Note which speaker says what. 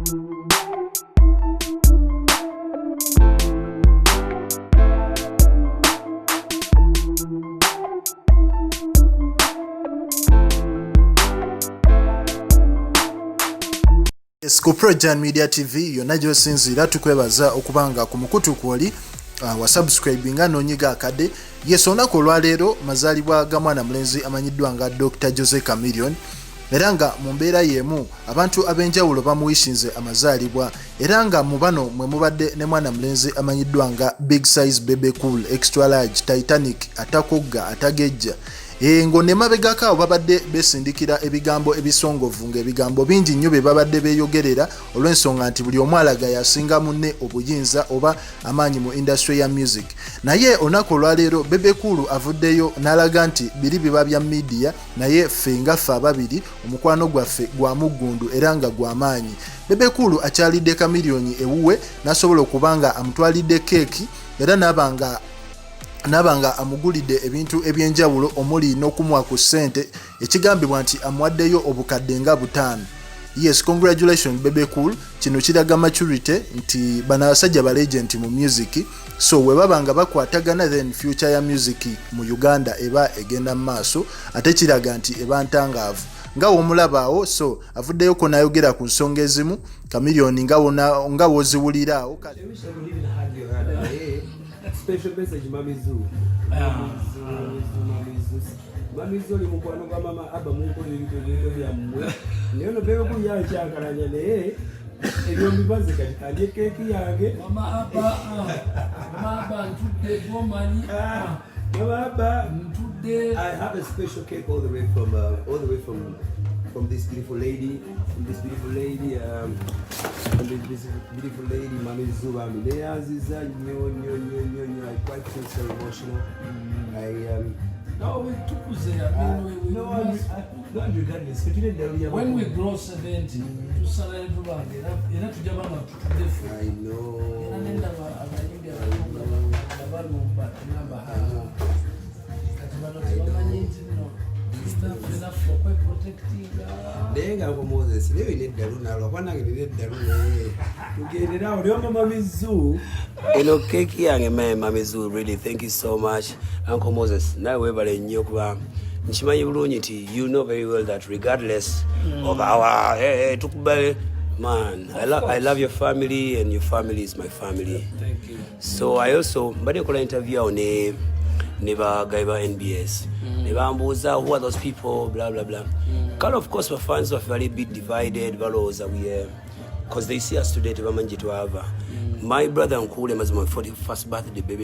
Speaker 1: Ku Projan Media TV yonna gy'osinziira tukwebaza okubanga ku mukutu kwoli wa subscribinga n'onyiga akade. Yes, olunaku olwaleero mazaalibwa ga mwana mulenzi amanyiddwa nga Dr. Jose Chameleone, era nga mu mbeera y'emu abantu ab'enjawulo bamuwishinze amazaalibwa, era nga mu bano mwe mubadde ne mwana mulenzi amanyiddwa nga Big Size Bebe Cool, Extra Large, Titanic, Atakogga, Atagejja. Ngo ne mabegako awo babadde besindikira ebigambo ebisongovu, ng'ebigambo bingi nnyo bye babadde beeyogerera olw'ensonga nti buli omu alaga yasinga munne obuyinza oba amaanyi mu industry ya music. Naye olunaku olwaleero Bebe Cool avuddeyo n'alaga nti biri biba bya media, naye ffe nga ffe ababiri omukwano gwaffe gwa muggundu era nga gwa maanyi. Bebe Cool akyalidde Chameleone ewuwe n'asobola okubanga amutwalidde keeki era n'abanga amugulidde ebintu ebyenjawulo omuli n'okumuwa ku ssente, ekigambibwa nti amuwaddeyo obukadde nga 5. Yes, congratulations Bebe Cool. Kino kiraga maturity nti bano abasajja ba legend mu music, so we babanga bakwatagana then future ya music mu Uganda eba egenda mu maaso, ate kiraga nti eba ntangaavu nga womulabaawo. So avuddeyo ko nayogera ku nsonga ezimu Chameleone nga woziwuliraawo.
Speaker 2: Special message Mamizu. Mamizu oli mukwano gwa mama Abba munkola ebintu byammwe. Naye ono Bebe Cool yakyakalanya naye ebyo mbibaze kati alye keeki yange. Mama Abba ntudde gomanyi. Mama Abba ntudde. I have a special cake all the way from this beautiful lady, Mamizu bami neyanziza nnyo. I quite feel so emotional.
Speaker 3: When we grow 70, I
Speaker 2: Denga kwa Moses, leo ile daru nalo kwa nange ile daru naye tugerera olyo Mamizu eno keki yange Mamizu. Really thank you so much Uncle Moses. Nawe webale nnyo kuba nkimanyi bulungi nti you know very well that regardless of our tukubale man, I love your family and your family is my family.
Speaker 3: Thank you.
Speaker 2: So I also mbadde kola interview on Neba Gaiba NBS. Neba who are those people, blah blah blah. Kind of course, my fans were very bit divided, because they see us today to have. My brother and Cool was my 41st birthday baby.